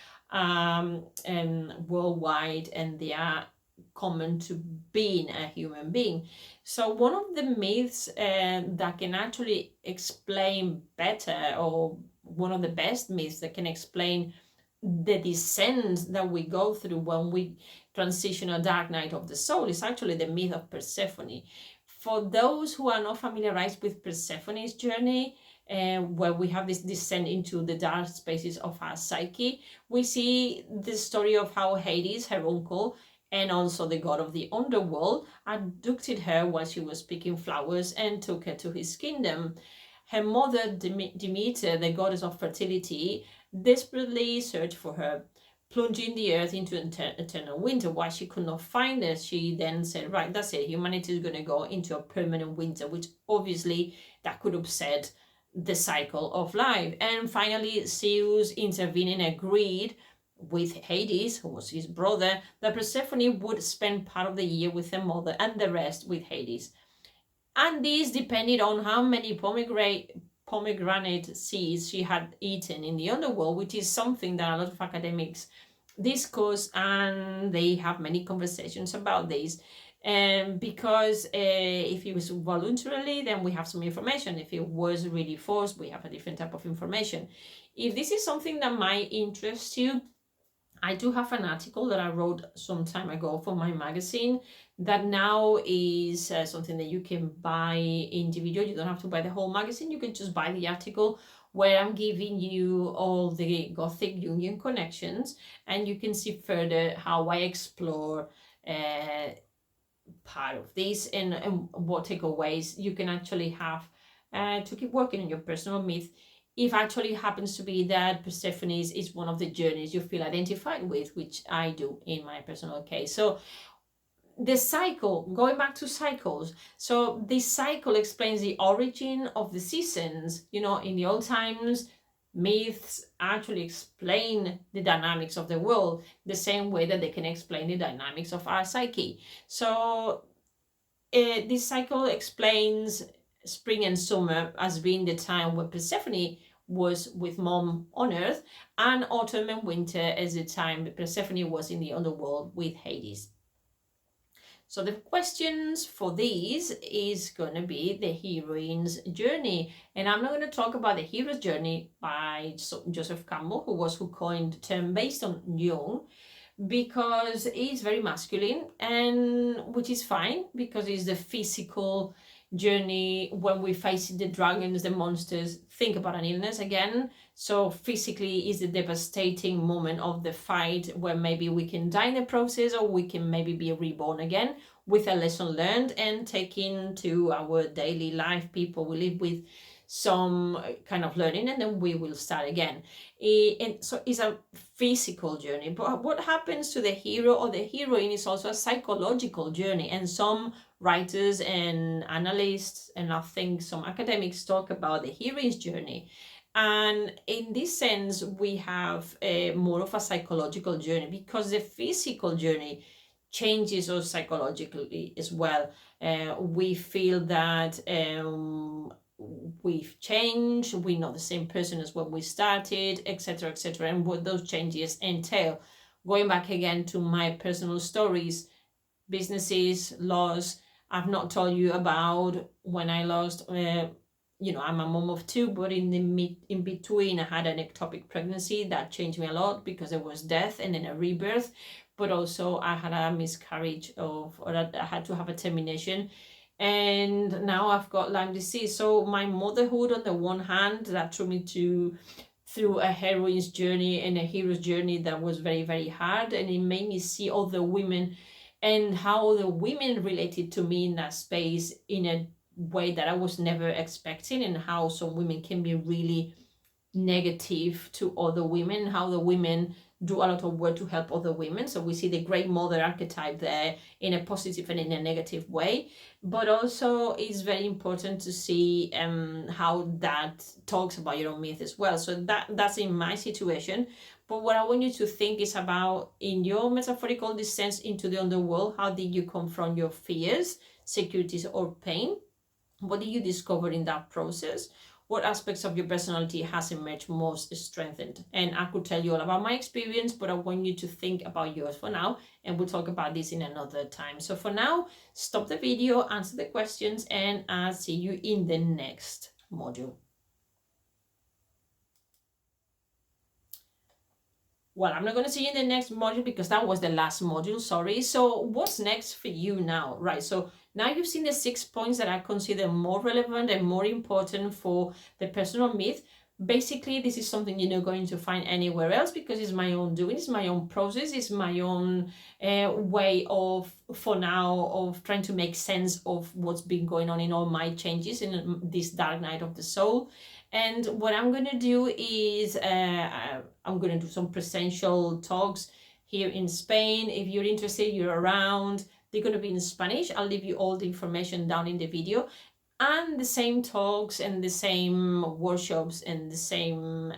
worldwide, and they are common to being a human being. So one of the myths that can actually explain better, or one of the best myths that can explain the descent that we go through when we transition a dark night of the soul, is actually the myth of Persephone. For those who are not familiarized with Persephone's journey, where we have this descent into the dark spaces of our psyche, we see the story of how Hades, her uncle, and also the god of the underworld, abducted her while she was picking flowers and took her to his kingdom. Her mother, Demeter, the goddess of fertility, desperately searched for her, plunging the earth into eternal winter. While she could not find her, she then said, right, that's it, humanity is going to go into a permanent winter, which obviously that could upset the cycle of life. And finally, Zeus intervened and agreed with Hades, who was his brother, that Persephone would spend part of the year with her mother and the rest with Hades. And this depended on how many pomegranate seeds she had eaten in the underworld, which is something that a lot of academics discuss, and they have many conversations about this. Because if it was voluntarily, then we have some information. If it was really forced, we have a different type of information. If this is something that might interest you, I do have an article that I wrote some time ago for my magazine that now is something that you can buy individual. You don't have to buy the whole magazine. You can just buy the article, where I'm giving you all the Gothic Jungian connections, and you can see further how I explore part of this, and what takeaways you can actually have to keep working on your personal myth, if actually happens to be that Persephone is one of the journeys you feel identified with, which I do in my personal case. So the cycle, going back to cycles, so this cycle explains the origin of the seasons. In the old times, myths actually explain the dynamics of the world the same way that they can explain the dynamics of our psyche. So this cycle explains spring and summer as being the time when Persephone was with mom on earth, and autumn and winter as the time Persephone was in the underworld with Hades. So the questions for these is going to be the heroine's journey. And I'm not going to talk about the hero's journey by Joseph Campbell, who coined the term based on Jung, because it's very masculine, and which is fine because it's the physical journey when we face the dragons, the monsters. Think about an illness again. So physically is the devastating moment of the fight where maybe we can die in the process, or we can maybe be reborn again with a lesson learned and taken to our daily life. People will live with some kind of learning, and then we will start again. And so it's a physical journey, but what happens to the hero or the heroine is also a psychological journey. And some writers and analysts, and I think some academics, talk about the heroine's journey. And in this sense, we have more of a psychological journey, because the physical journey changes us psychologically as well. We feel that we've changed, we're not the same person as when we started, etc., etc., and what those changes entail. Going back again to my personal stories, businesses, loss. I've not told you about when I lost, I'm a mom of two, but in between I had an ectopic pregnancy that changed me a lot, because there was death and then a rebirth, but also I had a miscarriage or I had to have a termination. And now I've got Lyme disease. So my motherhood, on the one hand, that threw me through a heroine's journey and a hero's journey that was very, very hard. And it made me see other women and how the women related to me in that space in a way that I was never expecting, and how some women can be really negative to other women, how the women do a lot of work to help other women. So we see the great mother archetype there in a positive and in a negative way. But also it's very important to see how that talks about your own myth as well. So that's in my situation. But what I want you to think is about, in your metaphorical descent into the underworld, how did you confront your fears, securities, or pain? What did you discover in that process? What aspects of your personality has emerged most strengthened? And I could tell you all about my experience, but I want you to think about yours for now, and we'll talk about this in another time. So for now, stop the video, answer the questions, and I'll see you in the next module. Well, I'm not going to see you in the next module because that was the last module, sorry. So what's next for you now, right? So now you've seen the 6 points that I consider more relevant and more important for the personal myth. Basically, this is something you're not going to find anywhere else, because it's my own doing, it's my own process, it's my own way of, for now, of trying to make sense of what's been going on in all my changes in this dark night of the soul. And what I'm going to do is I'm going to do some presential talks here in Spain. If you're interested, you're around, they're going to be in Spanish. I'll leave you all the information down in the video. And the same talks and the same workshops and the same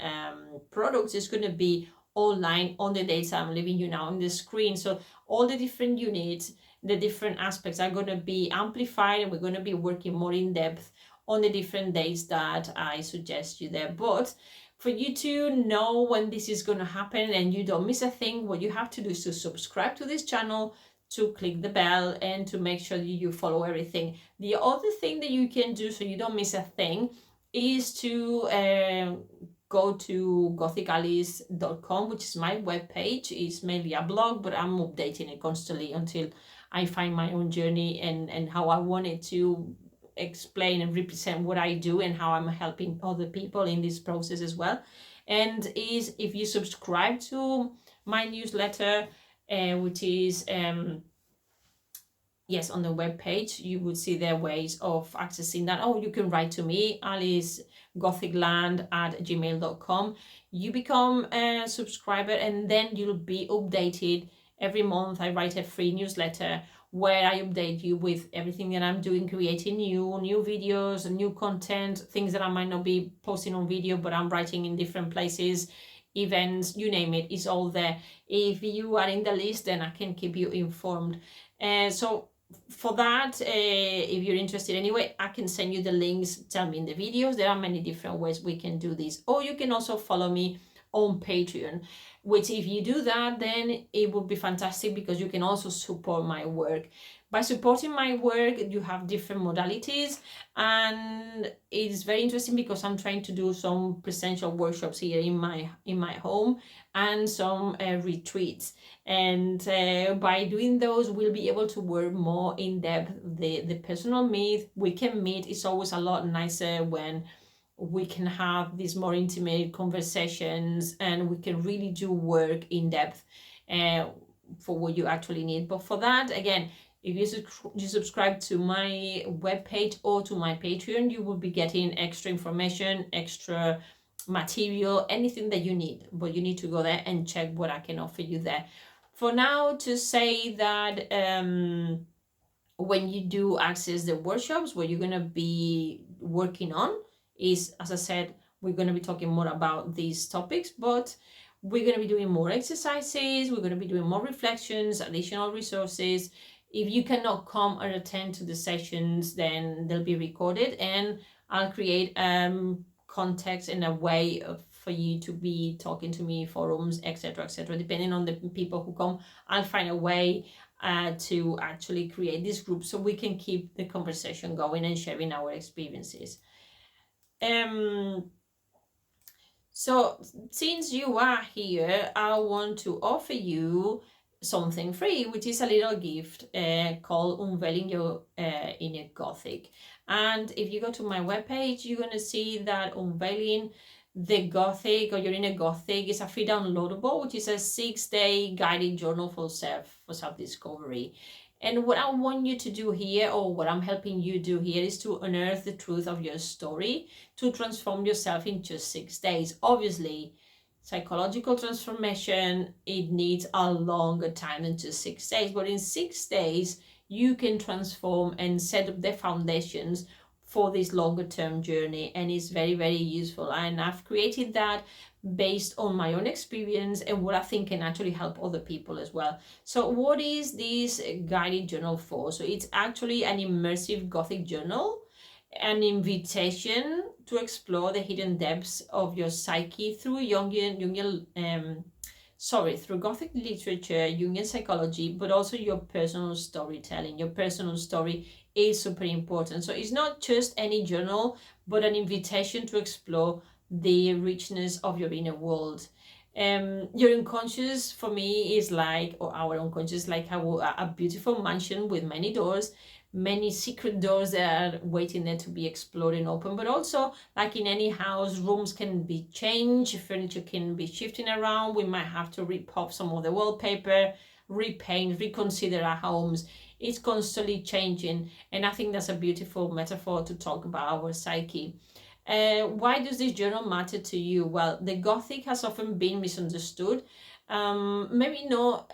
products is going to be online on the dates I'm leaving you now on the screen. So all the different units, the different aspects are going to be amplified, and we're going to be working more in depth on the different dates that I suggest you there. But for you to know when this is going to happen and you don't miss a thing, what you have to do is to subscribe to this channel, to click the bell, and to make sure you follow everything. The other thing that you can do so you don't miss a thing is to go to gothicalice.com, which is my webpage. It's mainly a blog, but I'm updating it constantly until I find my own journey and how I want it to explain and represent what I do and how I'm helping other people in this process as well. And is if you subscribe to my newsletter, which is yes, on the web page, you would see there ways of accessing that. Oh, you can write to me, alicegothicland@gmail.com. You become a subscriber, and then you'll be updated every month. I write a free newsletter where I update you with everything that I'm doing, creating new videos, new content, things that I might not be posting on video, but I'm writing in different places, events, you name it, it's all there. If you are in the list, then I can keep you informed. So for that, if you're interested anyway, I can send you the links, tell me in the videos. There are many different ways we can do this. Or you can also follow me on Patreon, which if you do that, then it would be fantastic because you can also support my work. By supporting my work, you have different modalities, and it's very interesting because I'm trying to do some presential workshops here in my home and some retreats. And by doing those, we'll be able to work more in depth the personal myth. We can meet. It's always a lot nicer when we can have these more intimate conversations and we can really do work in depth for what you actually need. But for that, again, if you subscribe to my webpage or to my Patreon, you will be getting extra information, extra material, anything that you need. But you need to go there and check what I can offer you there. For now, to say that when you do access the workshops, what you're going to be working on is, as I said, we're going to be talking more about these topics, but we're going to be doing more exercises, we're going to be doing more reflections, additional resources. If you cannot come or attend to the sessions, then they'll be recorded and I'll create context in a way for you to be talking to me, forums, etc., etc. Depending on the people who come, I'll find a way to actually create this group so we can keep the conversation going and sharing our experiences. So since you are here, I want to offer you something free, which is a little gift called Unveiling Your Inner Gothic. And if you go to my webpage, you're going to see that Unveiling the Gothic or Your Inner Gothic is a free downloadable, which is a 6-day guided journal for self-discovery. And what I want you to do here, or what I'm helping you do here, is to unearth the truth of your story, to transform yourself in just 6 days. Obviously, psychological transformation, it needs a longer time than just 6 days, but in 6 days, you can transform and set up the foundations for this longer term journey, and it's very, very useful. And I've created that based on my own experience and what I think can actually help other people as well. So what is this guided journal for? So it's actually an immersive Gothic journal, an invitation to explore the hidden depths of your psyche through through Gothic literature, Jungian psychology, but also your personal storytelling. Your personal story is super important. So it's not just any journal, but an invitation to explore the richness of your inner world. Your unconscious for me is like, or our unconscious, like a beautiful mansion with many doors, many secret doors that are waiting there to be explored and open. But also, like in any house, rooms can be changed, furniture can be shifting around. We might have to repop some of the wallpaper, repaint, reconsider our homes. It's constantly changing, and I think that's a beautiful metaphor to talk about our psyche. Why does this journal matter to you? Well, the Gothic has often been misunderstood. Maybe not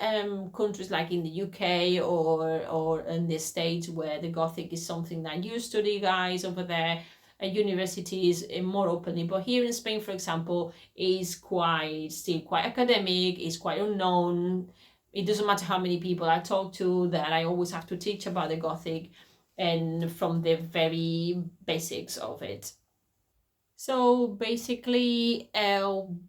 countries like in the UK or in the States, where the Gothic is something that you study, guys, over there at universities more openly. But here in Spain, for example, is still quite academic, is quite unknown. It doesn't matter how many people I talk to, that I always have to teach about the Gothic and from the very basics of it. So basically,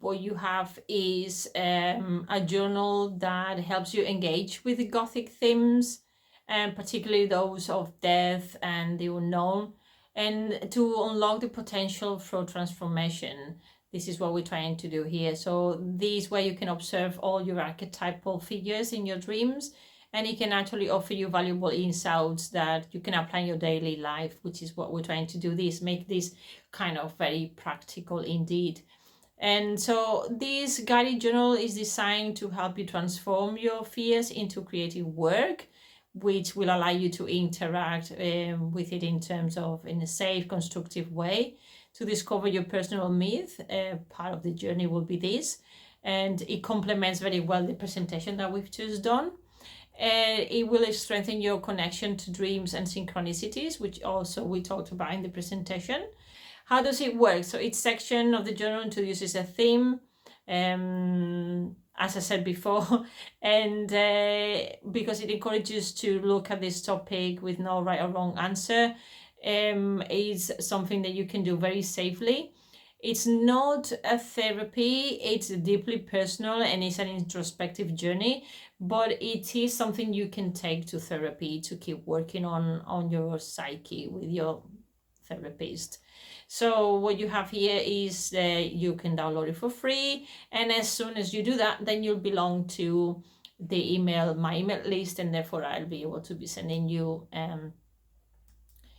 what you have is a journal that helps you engage with the Gothic themes, and particularly those of death and the unknown, and to unlock the potential for transformation. This is what we're trying to do here. So this way you can observe all your archetypal figures in your dreams, and it can actually offer you valuable insights that you can apply in your daily life, which is what we're trying to do, make this kind of very practical indeed. And so this guided journal is designed to help you transform your fears into creative work, which will allow you to interact with it in a safe, constructive way, to discover your personal myth. Part of the journey will be this, and it complements very well the presentation that we've just done. It will strengthen your connection to dreams and synchronicities, which also we talked about in the presentation. How does it work? So each section of the journal introduces a theme, as I said before, and because it encourages to look at this topic with no right or wrong answer, is something that you can do very safely. It's not a therapy, it's deeply personal and it's an introspective journey, but it is something you can take to therapy to keep working on your psyche with your therapist. So what you have here is you can download it for free, and as soon as you do that, then you'll belong to my email list, and therefore I'll be able to be sending you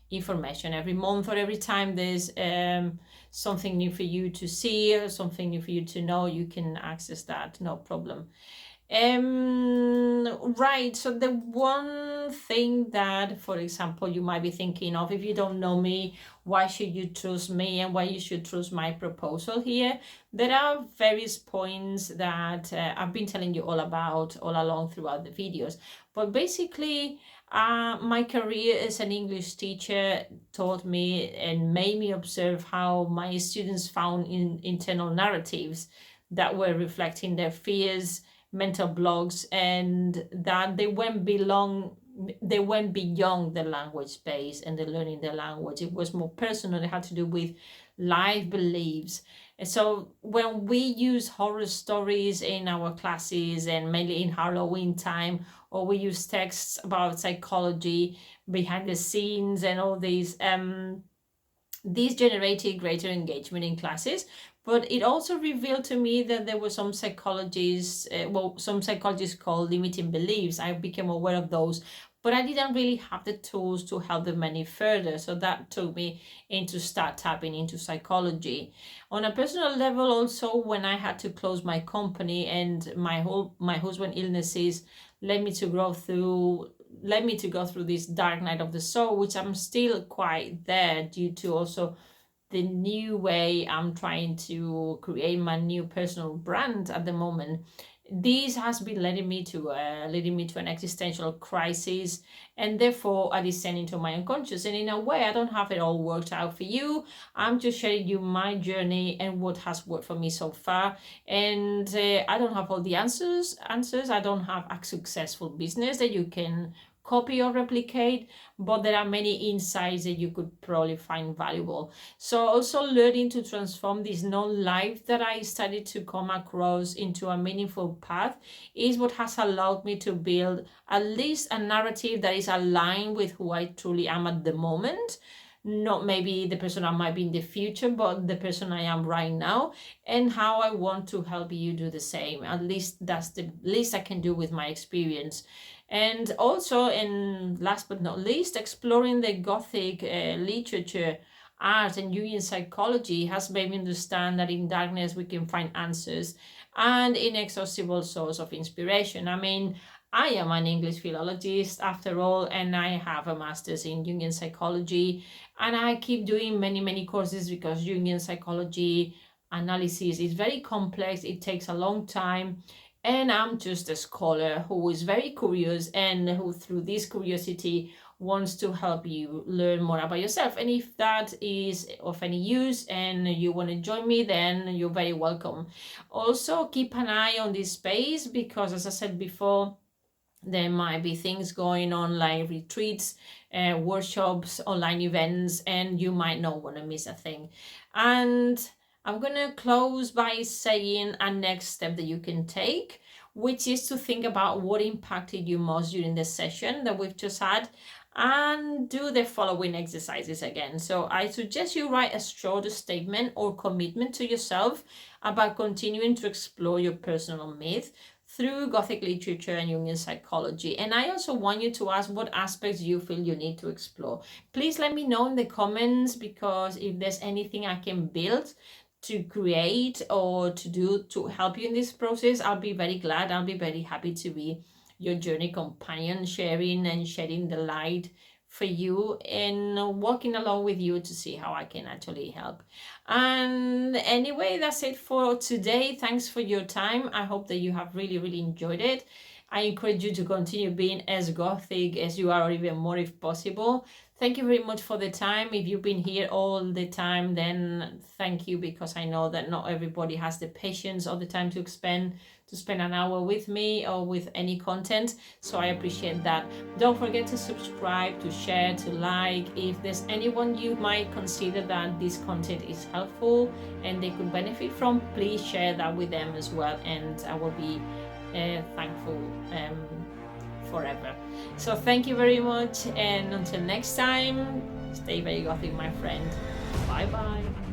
information every month, or every time there's something new for you to see or something new for you to know, you can access that, no problem. Right, so the one thing that, for example, you might be thinking of, if you don't know me, why should you trust me and why you should trust my proposal here? There are various points that I've been telling you all about all along throughout the videos, but basically my career as an English teacher taught me and made me observe how my students found internal narratives that were reflecting their fears, mental blocks, and that they went beyond the language space and the learning the language. It was more personal. It had to do with life beliefs. And so when we use horror stories in our classes, and mainly in Halloween time, or we use texts about psychology behind the scenes and all these generated greater engagement in classes. But it also revealed to me that there were some psychologists, some psychologists called limiting beliefs. I became aware of those, but I didn't really have the tools to help them any further. So that took me into start tapping into psychology. On a personal level also, when I had to close my company and my husband's illnesses led me to go through this dark night of the soul, which I'm still quite there due to also the new way I'm trying to create my new personal brand at the moment. This has been leading me to an existential crisis, and therefore a descent into my unconscious. And in a way, I don't have it all worked out for you. I'm just sharing you my journey and what has worked for me so far. And I don't have all the answers. I don't have a successful business that you can copy or replicate, but there are many insights that you could probably find valuable. So also learning to transform this non-life that I started to come across into a meaningful path is what has allowed me to build at least a narrative that is aligned with who I truly am at the moment. Not maybe the person I might be in the future, but the person I am right now, and how I want to help you do the same. At least that's the least I can do with my experience. And also, and last but not least, exploring the Gothic literature, art, and Jungian psychology has made me understand that in darkness we can find answers and inexhaustible source of inspiration. I mean, I am an English philologist after all, and I have a master's in Jungian psychology, and I keep doing many courses because Jungian psychology analysis is very complex. It takes a long time, and I'm just a scholar who is very curious and who, through this curiosity, wants to help you learn more about yourself. And if that is of any use and you want to join me, then you're very welcome. Also, keep an eye on this space because, as I said before, there might be things going on like retreats, workshops, online events, and you might not want to miss a thing. And I'm going to close by saying a next step that you can take, which is to think about what impacted you most during the session that we've just had, and do the following exercises again. So I suggest you write a short statement or commitment to yourself about continuing to explore your personal myth through Gothic literature and Jungian psychology. And I also want you to ask what aspects you feel you need to explore. Please let me know in the comments, because if there's anything I can build to create or to do to help you in this process, I'll be very glad. I'll be very happy to be your journey companion, sharing and shedding the light for you and walking along with you to see how I can actually help. And anyway, that's it for today. Thanks for your time. I hope that you have really enjoyed it. I encourage you to continue being as Gothic as you are, or even more if possible. Thank you very much for the time. If you've been here all the time, then thank you, because I know that not everybody has the patience or the time to spend an hour with me or with any content, so I appreciate that. Don't forget to subscribe, to share, to like. If there's anyone you might consider that this content is helpful and they could benefit from, please share that with them as well, and I will be thankful forever. So thank you very much, and until next time, stay very Gothic, my friend. Bye bye.